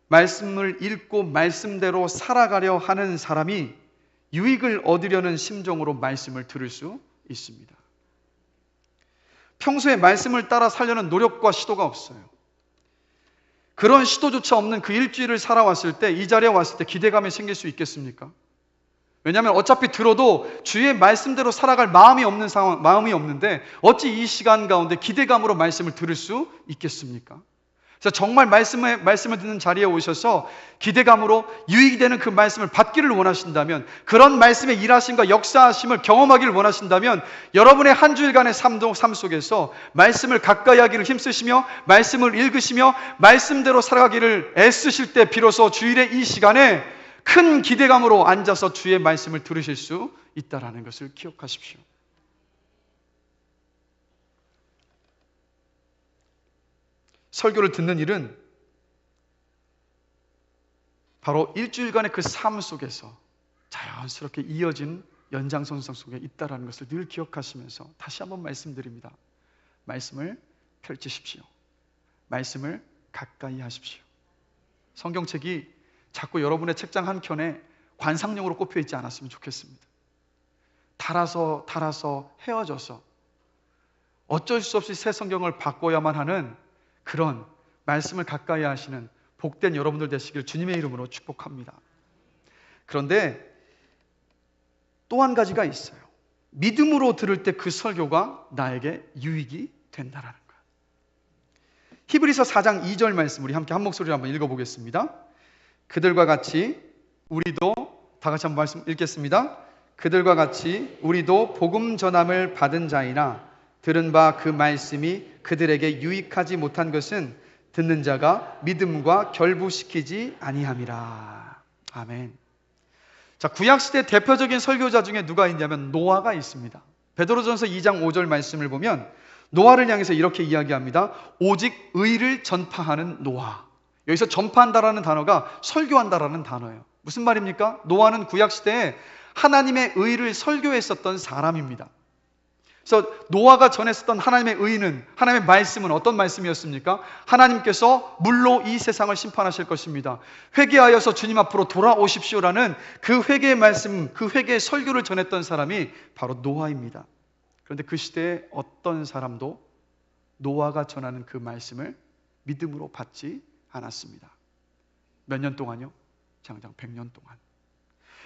말씀을 읽고 말씀대로 살아가려 하는 사람이 유익을 얻으려는 심정으로 말씀을 들을 수 있습니다. 평소에 말씀을 따라 살려는 노력과 시도가 없어요. 그런 시도조차 없는 그 일주일을 살아왔을 때, 이 자리에 왔을 때 기대감이 생길 수 있겠습니까? 왜냐하면 어차피 들어도 주의 말씀대로 살아갈 마음이 없는 상황, 마음이 없는데 어찌 이 시간 가운데 기대감으로 말씀을 들을 수 있겠습니까? 그래서 정말 말씀을 듣는 자리에 오셔서 기대감으로 유익이 되는 그 말씀을 받기를 원하신다면, 그런 말씀의 일하심과 역사하심을 경험하기를 원하신다면, 여러분의 한 주일간의 삶 속에서 말씀을 가까이 하기를 힘쓰시며 말씀을 읽으시며 말씀대로 살아가기를 애쓰실 때 비로소 주일의 이 시간에 큰 기대감으로 앉아서 주의 말씀을 들으실 수 있다는 것을 기억하십시오. 설교를 듣는 일은 바로 일주일간의 그 삶 속에서 자연스럽게 이어진 연장선상 속에 있다는 것을 늘 기억하시면서 다시 한번 말씀드립니다. 말씀을 펼치십시오. 말씀을 가까이 하십시오. 성경책이 자꾸 여러분의 책장 한켠에 관상용으로 꼽혀 있지 않았으면 좋겠습니다. 달아서 헤어져서 어쩔 수 없이 새 성경을 바꿔야만 하는 그런 말씀을 가까이 하시는 복된 여러분들 되시길 주님의 이름으로 축복합니다. 그런데 또 한 가지가 있어요. 믿음으로 들을 때 그 설교가 나에게 유익이 된다라는 거예요. 히브리서 4장 2절 말씀 우리 함께 한 목소리로 한번 읽어보겠습니다. 그들과 같이 우리도, 다 같이 한번 말씀 읽겠습니다. 그들과 같이 우리도 복음 전함을 받은 자이나 들은 바 그 말씀이 그들에게 유익하지 못한 것은 듣는 자가 믿음과 결부시키지 아니함이라. 아멘. 자, 구약시대 대표적인 설교자 중에 누가 있냐면 노아가 있습니다. 베드로전서 2장 5절 말씀을 보면 노아를 향해서 이렇게 이야기합니다. 오직 의를 전파하는 노아. 여기서 전파한다라는 단어가 설교한다라는 단어예요. 무슨 말입니까? 노아는 구약시대에 하나님의 의를 설교했었던 사람입니다. 그래서 노아가 전했었던 하나님의 의는, 하나님의 말씀은 어떤 말씀이었습니까? 하나님께서 물로 이 세상을 심판하실 것입니다. 회개하여서 주님 앞으로 돌아오십시오라는 그 회개의 말씀, 그 회개의 설교를 전했던 사람이 바로 노아입니다. 그런데 그 시대에 어떤 사람도 노아가 전하는 그 말씀을 믿음으로 받지 않았습니다. 몇 년 동안요? 장장 100년 동안.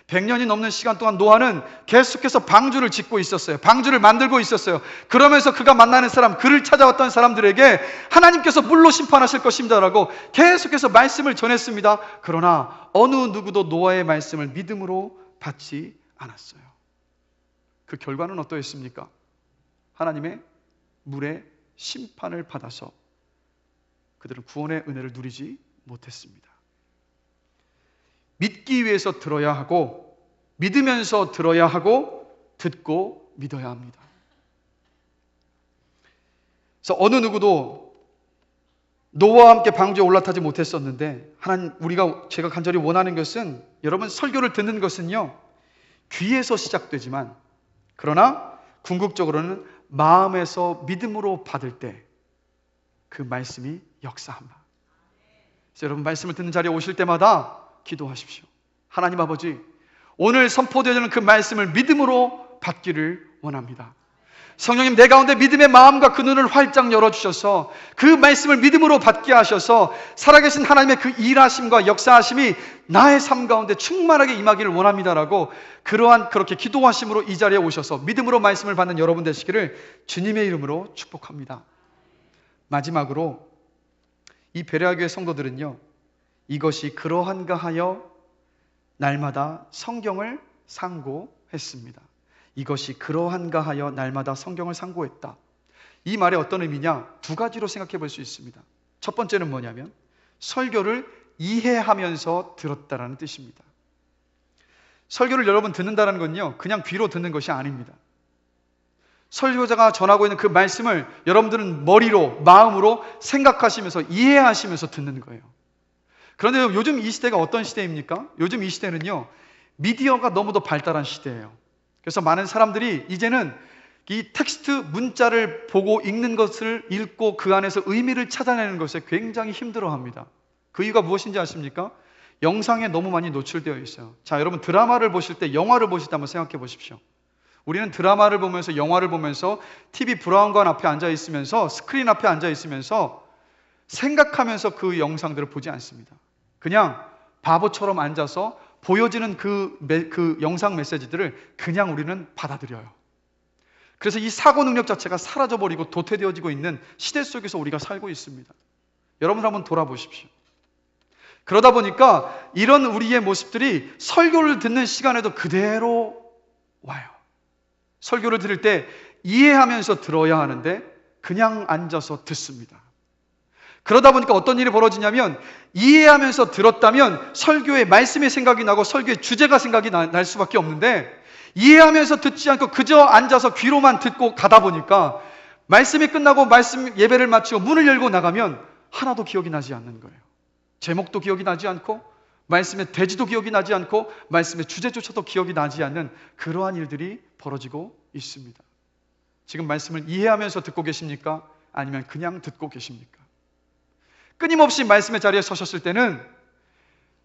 100년이 넘는 시간 동안 노아는 계속해서 방주를 짓고 있었어요. 방주를 만들고 있었어요. 그러면서 그가 만나는 사람, 그를 찾아왔던 사람들에게 하나님께서 물로 심판하실 것입니다라고 계속해서 말씀을 전했습니다. 그러나 어느 누구도 노아의 말씀을 믿음으로 받지 않았어요. 그 결과는 어떠했습니까? 하나님의 물의 심판을 받아서 그들은 구원의 은혜를 누리지 못했습니다. 믿기 위해서 들어야 하고, 믿으면서 들어야 하고, 듣고 믿어야 합니다. 그래서 어느 누구도 노아와 함께 방주에 올라타지 못했었는데, 하나님, 제가 간절히 원하는 것은, 여러분, 설교를 듣는 것은요, 귀에서 시작되지만, 그러나 궁극적으로는 마음에서 믿음으로 받을 때 그 말씀이 역사한다. 그래서 여러분, 말씀을 듣는 자리에 오실 때마다 기도하십시오. 하나님 아버지, 오늘 선포되는 그 말씀을 믿음으로 받기를 원합니다. 성령님, 내 가운데 믿음의 마음과 그 눈을 활짝 열어주셔서 그 말씀을 믿음으로 받게 하셔서 살아계신 하나님의 그 일하심과 역사하심이 나의 삶 가운데 충만하게 임하기를 원합니다라고 그렇게 기도하심으로 이 자리에 오셔서 믿음으로 말씀을 받는 여러분 되시기를 주님의 이름으로 축복합니다. 마지막으로 이 베레아교회 성도들은요, 이것이 그러한가 하여 날마다 성경을 상고했습니다. 이것이 그러한가 하여 날마다 성경을 상고했다. 이 말의 어떤 의미냐? 두 가지로 생각해 볼 수 있습니다. 첫 번째는 뭐냐면 설교를 이해하면서 들었다라는 뜻입니다. 설교를 여러분 듣는다는 건요, 그냥 귀로 듣는 것이 아닙니다. 설교자가 전하고 있는 그 말씀을 여러분들은 머리로, 마음으로 생각하시면서 이해하시면서 듣는 거예요. 그런데 요즘 이 시대가 어떤 시대입니까? 요즘 이 시대는요, 미디어가 너무도 발달한 시대예요. 그래서 많은 사람들이 이제는 이 텍스트 문자를 보고 읽는 것을 읽고 그 안에서 의미를 찾아내는 것에 굉장히 힘들어합니다. 그 이유가 무엇인지 아십니까? 영상에 너무 많이 노출되어 있어요. 자, 여러분 드라마를 보실 때, 영화를 보실 때 한번 생각해 보십시오. 우리는 드라마를 보면서, 영화를 보면서 TV 브라운관 앞에 앉아 있으면서, 스크린 앞에 앉아 있으면서 생각하면서 그 영상들을 보지 않습니다. 그냥 바보처럼 앉아서 보여지는 그 영상 메시지들을 그냥 우리는 받아들여요. 그래서 이 사고 능력 자체가 사라져버리고 도태되어지고 있는 시대 속에서 우리가 살고 있습니다. 여러분 한번 돌아보십시오. 그러다 보니까 이런 우리의 모습들이 설교를 듣는 시간에도 그대로 와요. 설교를 들을 때 이해하면서 들어야 하는데 그냥 앉아서 듣습니다. 그러다 보니까 어떤 일이 벌어지냐면, 이해하면서 들었다면 설교의 말씀이 생각이 나고 설교의 주제가 생각이 날 수밖에 없는데, 이해하면서 듣지 않고 그저 앉아서 귀로만 듣고 가다 보니까 말씀이 끝나고 말씀 예배를 마치고 문을 열고 나가면 하나도 기억이 나지 않는 거예요. 제목도 기억이 나지 않고, 말씀의 대지도 기억이 나지 않고, 말씀의 주제조차도 기억이 나지 않는 그러한 일들이 벌어지고 있습니다. 지금 말씀을 이해하면서 듣고 계십니까? 아니면 그냥 듣고 계십니까? 끊임없이 말씀의 자리에 서셨을 때는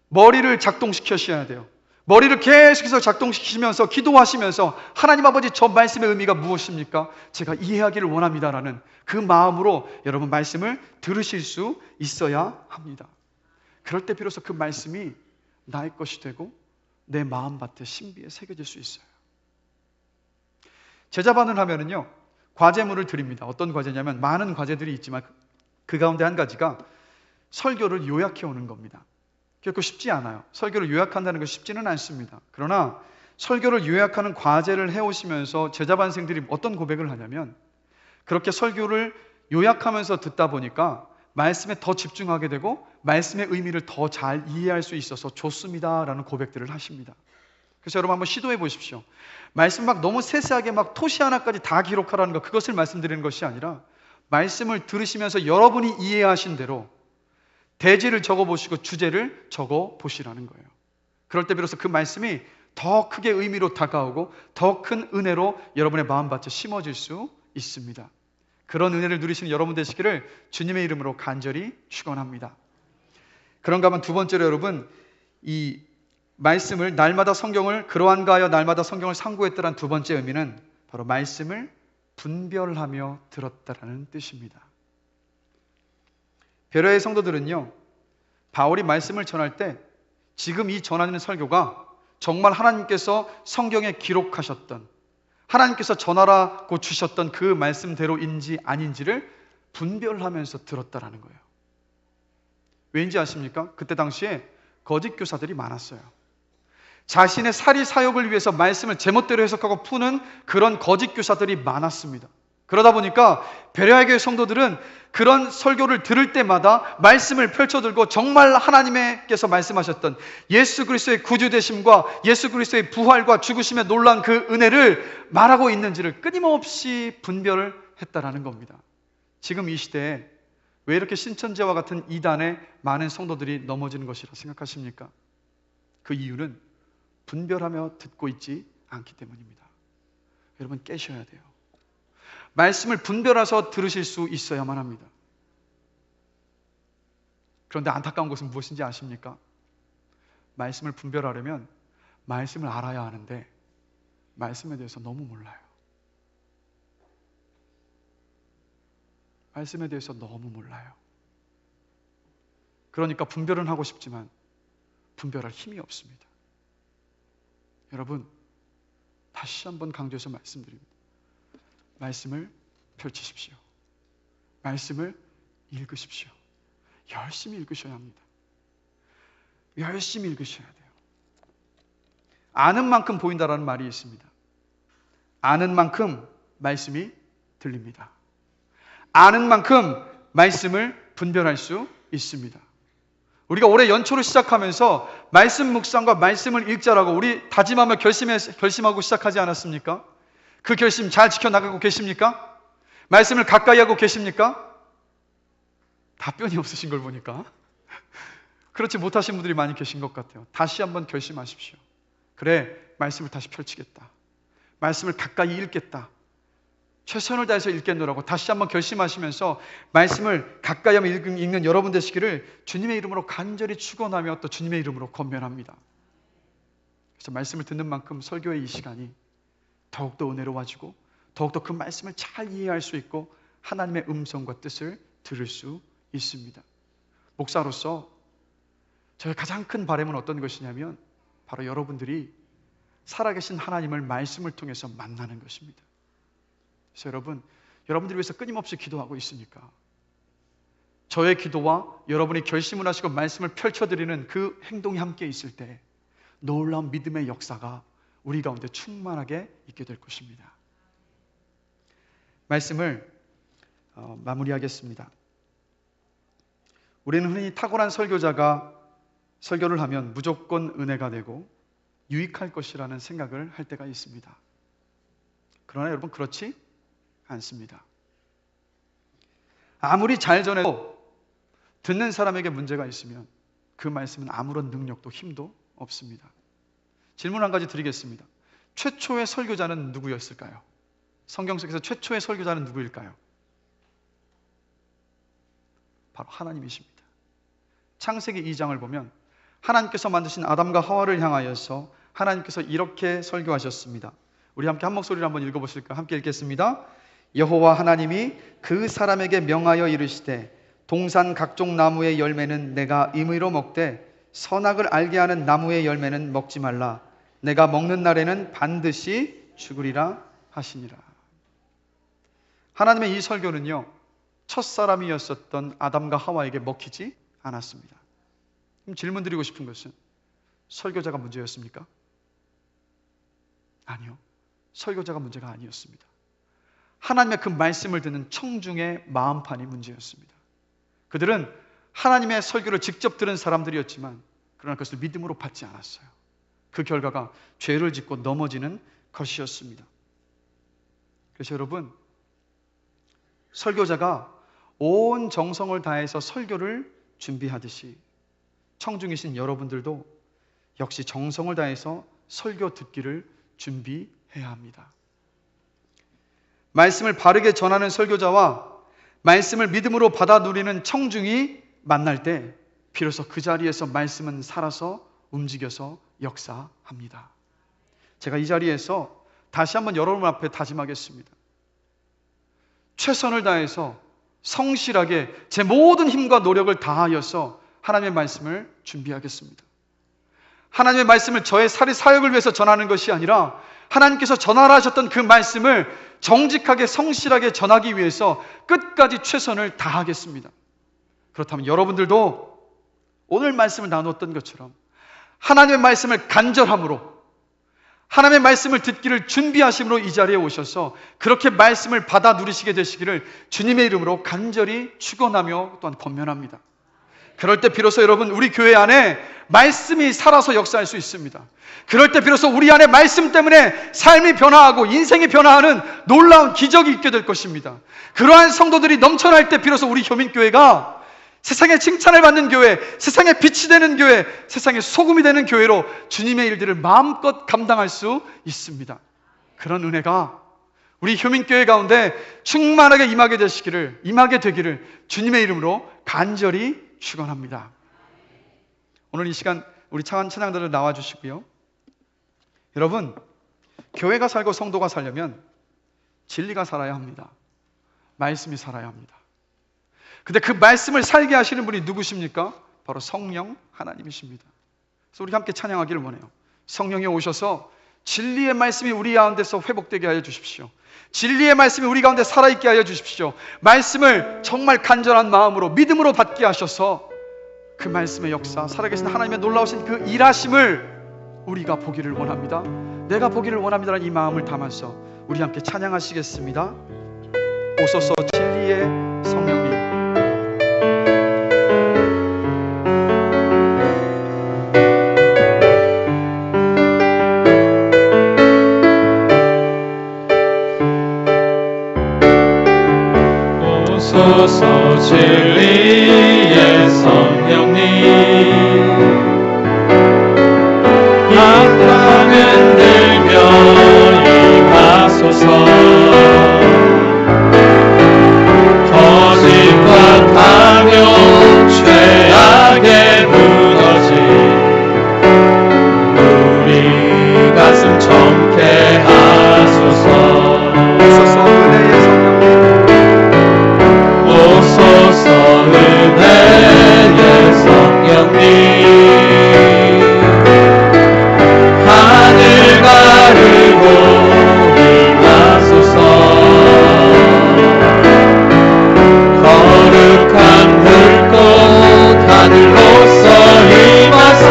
머리를 작동시키셔야 돼요. 머리를 계속해서 작동시키시면서 기도하시면서, 하나님 아버지, 저 말씀의 의미가 무엇입니까? 제가 이해하기를 원합니다라는 그 마음으로 여러분 말씀을 들으실 수 있어야 합니다. 그럴 때 비로소 그 말씀이 나의 것이 되고 내 마음밭에 신비에 새겨질 수 있어요. 제자반을 하면은요, 과제물을 드립니다. 어떤 과제냐면, 많은 과제들이 있지만 그 가운데 한 가지가 설교를 요약해 오는 겁니다. 결코 쉽지 않아요. 설교를 요약한다는 것이 쉽지는 않습니다. 그러나 설교를 요약하는 과제를 해오시면서 제자반생들이 어떤 고백을 하냐면, 그렇게 설교를 요약하면서 듣다 보니까 말씀에 더 집중하게 되고 말씀의 의미를 더 잘 이해할 수 있어서 좋습니다라는 고백들을 하십니다. 그래서 여러분 한번 시도해 보십시오. 말씀 막 너무 세세하게 막 토시 하나까지 다 기록하라는 것, 그것을 말씀드리는 것이 아니라 말씀을 들으시면서 여러분이 이해하신 대로 대지를 적어보시고 주제를 적어보시라는 거예요. 그럴 때 비로소 그 말씀이 더 크게 의미로 다가오고 더 큰 은혜로 여러분의 마음밭에 심어질 수 있습니다. 그런 은혜를 누리시는 여러분 되시기를 주님의 이름으로 간절히 축원합니다. 그런가 하면 두 번째로 여러분, 이 말씀을, 날마다 성경을 그러한가 하여 날마다 성경을 상고했다는 두 번째 의미는 바로 말씀을 분별하며 들었다라는 뜻입니다. 베레아의 성도들은요, 바울이 말씀을 전할 때 지금 이 전하는 설교가 정말 하나님께서 성경에 기록하셨던, 하나님께서 전하라고 주셨던 그 말씀대로인지 아닌지를 분별하면서 들었다라는 거예요. 왜인지 아십니까? 그때 당시에 거짓 교사들이 많았어요. 자신의 사리 사욕을 위해서 말씀을 제멋대로 해석하고 푸는 그런 거짓 교사들이 많았습니다. 그러다 보니까 베레아 교회 성도들은 그런 설교를 들을 때마다 말씀을 펼쳐들고 정말 하나님께서 말씀하셨던 예수 그리스도의 구주되심과 예수 그리스도의 부활과 죽으심의 놀라운 그 은혜를 말하고 있는지를 끊임없이 분별을 했다라는 겁니다. 지금 이 시대에 왜 이렇게 신천지와 같은 이단에 많은 성도들이 넘어지는 것이라 생각하십니까? 그 이유는 분별하며 듣고 있지 않기 때문입니다. 여러분 깨셔야 돼요. 말씀을 분별해서 들으실 수 있어야만 합니다. 그런데 안타까운 것은 무엇인지 아십니까? 말씀을 분별하려면 말씀을 알아야 하는데 말씀에 대해서 너무 몰라요. 말씀에 대해서 너무 몰라요. 그러니까 분별은 하고 싶지만 분별할 힘이 없습니다. 여러분, 다시 한번 강조해서 말씀드립니다. 말씀을 펼치십시오. 말씀을 읽으십시오. 열심히 읽으셔야 합니다. 열심히 읽으셔야 돼요. 아는 만큼 보인다라는 말이 있습니다. 아는 만큼 말씀이 들립니다. 아는 만큼 말씀을 분별할 수 있습니다. 우리가 올해 연초를 시작하면서 말씀 묵상과 말씀을 읽자라고 우리 다짐하며 결심하고 시작하지 않았습니까? 그 결심 잘 지켜나가고 계십니까? 말씀을 가까이 하고 계십니까? 답변이 없으신 걸 보니까 그렇지 못하신 분들이 많이 계신 것 같아요. 다시 한번 결심하십시오. 그래, 말씀을 다시 펼치겠다. 말씀을 가까이 읽겠다. 최선을 다해서 읽겠노라고 다시 한번 결심하시면서 말씀을 가까이 하며 읽는 여러분 되시기를 주님의 이름으로 간절히 축원하며 또 주님의 이름으로 권면합니다. 그래서 말씀을 듣는 만큼 설교의 이 시간이 더욱더 은혜로워지고 더욱더 그 말씀을 잘 이해할 수 있고 하나님의 음성과 뜻을 들을 수 있습니다. 목사로서 저의 가장 큰 바람은 어떤 것이냐면 바로 여러분들이 살아계신 하나님을 말씀을 통해서 만나는 것입니다. 그래서 여러분들을 위해서 끊임없이 기도하고 있으니까 저의 기도와 여러분이 결심을 하시고 말씀을 펼쳐드리는 그 행동이 함께 있을 때 놀라운 믿음의 역사가 우리 가운데 충만하게 있게 될 것입니다. 말씀을 마무리하겠습니다. 우리는 흔히 탁월한 설교자가 설교를 하면 무조건 은혜가 되고 유익할 것이라는 생각을 할 때가 있습니다. 그러나 여러분, 그렇지 않습니다. 아무리 잘 전해도 듣는 사람에게 문제가 있으면 그 말씀은 아무런 능력도 힘도 없습니다. 질문 한 가지 드리겠습니다. 최초의 설교자는 누구였을까요? 성경 속에서 최초의 설교자는 누구일까요? 바로 하나님이십니다. 창세기 2장을 보면 하나님께서 만드신 아담과 하와를 향하여서 하나님께서 이렇게 설교하셨습니다. 우리 함께 한 목소리로 한번 읽어보실까요? 함께 읽겠습니다. 여호와 하나님이 그 사람에게 명하여 이르시되 동산 각종 나무의 열매는 내가 임의로 먹되 선악을 알게 하는 나무의 열매는 먹지 말라. 내가 먹는 날에는 반드시 죽으리라 하시니라. 하나님의 이 설교는요, 첫사람이었었던 아담과 하와에게 먹히지 않았습니다. 그럼 질문 드리고 싶은 것은 설교자가 문제였습니까? 아니요. 설교자가 문제가 아니었습니다. 하나님의 그 말씀을 듣는 청중의 마음판이 문제였습니다. 그들은 하나님의 설교를 직접 들은 사람들이었지만 그러나 그것을 믿음으로 받지 않았어요. 그 결과가 죄를 짓고 넘어지는 것이었습니다. 그래서 여러분, 설교자가 온 정성을 다해서 설교를 준비하듯이 청중이신 여러분들도 역시 정성을 다해서 설교 듣기를 준비해야 합니다. 말씀을 바르게 전하는 설교자와 말씀을 믿음으로 받아 누리는 청중이 만날 때 비로소 그 자리에서 말씀은 살아서 움직여서 역사합니다. 제가 이 자리에서 다시 한번 여러분 앞에 다짐하겠습니다. 최선을 다해서 성실하게 제 모든 힘과 노력을 다하여서 하나님의 말씀을 준비하겠습니다. 하나님의 말씀을 저의 사역을 위해서 전하는 것이 아니라 하나님께서 전하라 하셨던 그 말씀을 정직하게 성실하게 전하기 위해서 끝까지 최선을 다하겠습니다. 그렇다면 여러분들도 오늘 말씀을 나누었던 것처럼 하나님의 말씀을 간절함으로 하나님의 말씀을 듣기를 준비하심으로 이 자리에 오셔서 그렇게 말씀을 받아 누리시게 되시기를 주님의 이름으로 간절히 축원하며 또한 권면합니다. 그럴 때 비로소 여러분, 우리 교회 안에 말씀이 살아서 역사할 수 있습니다. 그럴 때 비로소 우리 안에 말씀 때문에 삶이 변화하고 인생이 변화하는 놀라운 기적이 있게 될 것입니다. 그러한 성도들이 넘쳐날 때 비로소 우리 효민교회가 세상에 칭찬을 받는 교회, 세상에 빛이 되는 교회, 세상에 소금이 되는 교회로 주님의 일들을 마음껏 감당할 수 있습니다. 그런 은혜가 우리 효민교회 가운데 충만하게 임하게 되기를 주님의 이름으로 간절히 축원합니다. 오늘 이 시간 우리 찬양단을 나와주시고요. 여러분, 교회가 살고 성도가 살려면 진리가 살아야 합니다. 말씀이 살아야 합니다. 근데 그 말씀을 살게 하시는 분이 누구십니까? 바로 성령 하나님이십니다. 그래서 우리 함께 찬양하기를 원해요. 성령이 오셔서 진리의 말씀이 우리 가운데서 회복되게 하여 주십시오. 진리의 말씀이 우리 가운데 살아있게 하여 주십시오. 말씀을 정말 간절한 마음으로 믿음으로 받게 하셔서 그 말씀의 역사, 살아계신 하나님의 놀라우신 그 일하심을 우리가 보기를 원합니다. 내가 보기를 원합니다라는 이 마음을 담아서 우리 함께 찬양하시겠습니다. 오소서 진리의 성령님. 오소서 진리의 성령님, 이 땅을 들며 임하소서. 거짓과 탐욕 죄악에 무너진 우리 가슴 청케 하소서. 오소서 은혜의 성령님, 오소서 은혜의 성령님, 하늘 가르고 임하소서. 거룩한 불꽃 하늘로서 임하사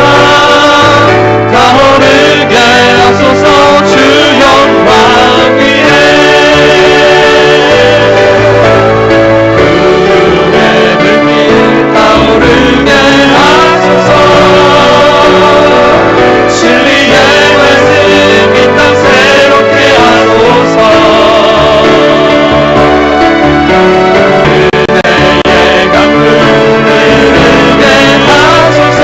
타오르게 하소서. 주 영광 위에 구름의 불빛 타오르게 하소서. 진리의 말씀 이 땅 새롭게 하소서. 은혜의 강물 흐르게 하소서.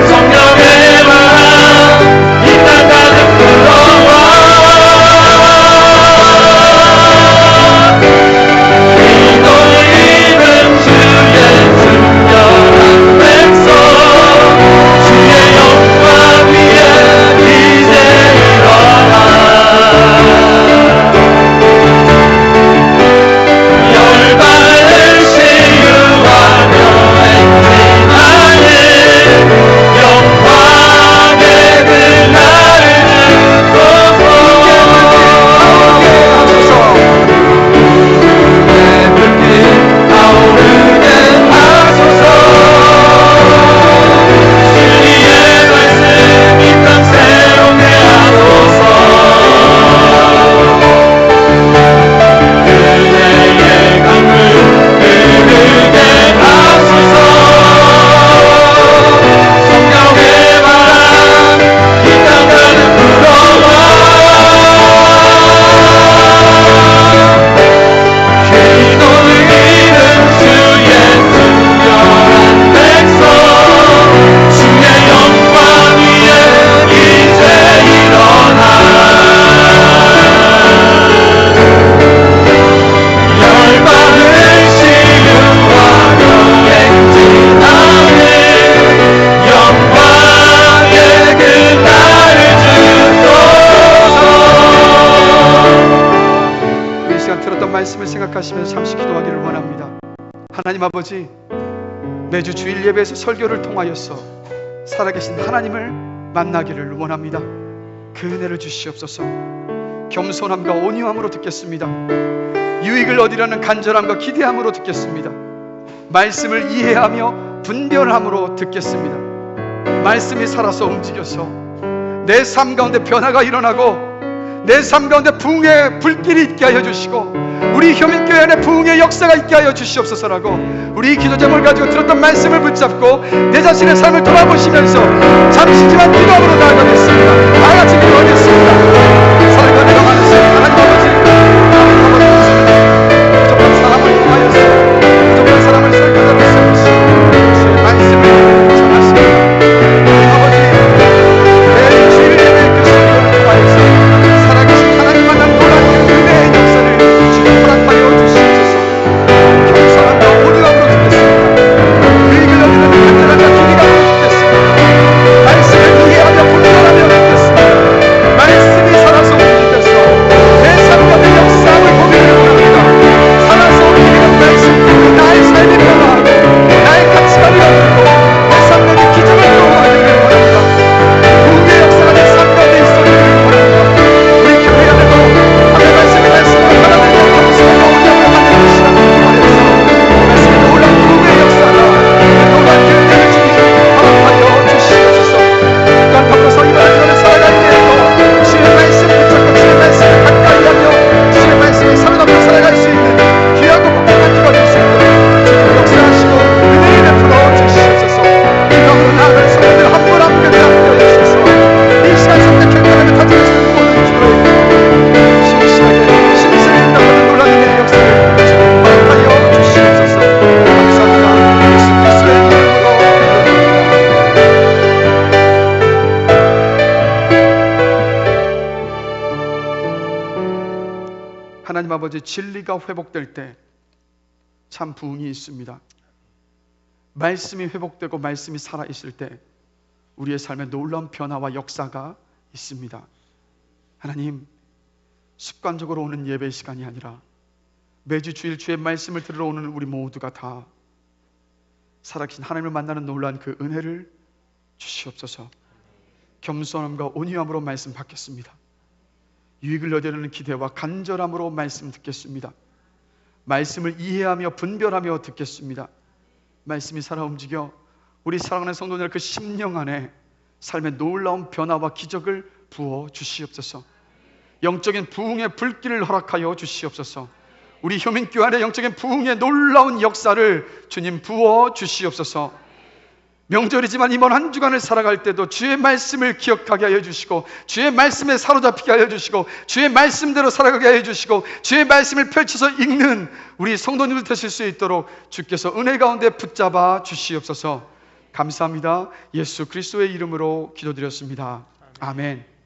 성령의 바람 이 땅 가득 불어와 기도를 입은 주의 순결한 백성, 주의 영광 위에 이제 일어나 열방을 치유하며 행진하는 영광의 그날을 주소서. 불빛 타오르게 하소서. 진리의 말씀 이 땅 새롭게 하소서. 은혜의 강물 흐르게 하소서. 성령의 바람 이 땅 가득 불어와 기도를 잃은 주의 순결한 백성, 주의 영광 위에 이제 일어나 열방을 치유하며 행진하는 영광의 그날을 주소서. 이 시간 들었던 말씀을 생각하시면서 잠시 기도하기를 원합니다. 하나님 아버지, 매주 주일 예배에서 설교를 통하여서 살아계신 하나님을 만나기를 원합니다. 그 은혜를 주시옵소서. 겸손함과 온유함으로 듣겠습니다. 유익을 얻으려는 간절함과 기대함으로 듣겠습니다. 말씀을 이해하며 분별함으로 듣겠습니다. 말씀이 살아서 움직여서 내 삶 가운데 변화가 일어나고 내 삶 가운데 부흥의 불길이 있게 하여 주시고 우리 효민교회 안에 부흥의 역사가 있게 하여 주시옵소서라고 우리 기도 제목을 가지고 들었던 말씀을 붙잡고 내 자신의 삶을 돌아보시면서 잠시지만 기도함으로 나아가겠습니다. 다 같이 기도하겠습니다. 사랑과 내가 많으시니 하나님 아버지, 부족한 사람을 통하여서 부족한 사람을 살펴다보 세우시고 주의 말씀을 전하시고 아버지, 내 주일 예배 그 설교를 통하여서 살아계신 하나님 만난 놀라운 은혜의 역사를 주님 허락하여 주시옵소서. 겸손함과 온유함으로 듣겠습니다. 유익을 얻는 간절함과 기대감으로 듣겠습니다. 말씀을 이해하며 분별하며 듣겠습니다. 말씀 하나님 아버지 진리가 회복될 때 참 부흥이 있습니다. 말씀이 회복되고 말씀이 살아있을 때 우리의 삶에 놀라운 변화와 역사가 있습니다. 하나님, 습관적으로 오는 예배 시간이 아니라 매주 주일 주의 말씀을 들으러 오는 우리 모두가 다 살아계신 하나님을 만나는 놀라운 그 은혜를 주시옵소서. 겸손함과 온유함으로 말씀 받겠습니다. 유익을 얻으려는 기대와 간절함으로 말씀 듣겠습니다. 말씀을 이해하며 분별하며 듣겠습니다. 말씀이 살아 움직여 우리 사랑하는 성도들 그 심령 안에 삶의 놀라운 변화와 기적을 부어 주시옵소서. 영적인 부흥의 불길을 허락하여 주시옵소서. 우리 효민교회 안에 영적인 부흥의 놀라운 역사를 주님 부어 주시옵소서. 명절이지만 이번 한 주간을 살아갈 때도 주의 말씀을 기억하게 하여 주시고, 주의 말씀에 사로잡히게 하여 주시고, 주의 말씀대로 살아가게 하여 주시고, 주의 말씀을 펼쳐서 읽는 우리 성도님들 되실 수 있도록 주께서 은혜 가운데 붙잡아 주시옵소서. 감사합니다. 예수 그리스도의 이름으로 기도드렸습니다. 아멘.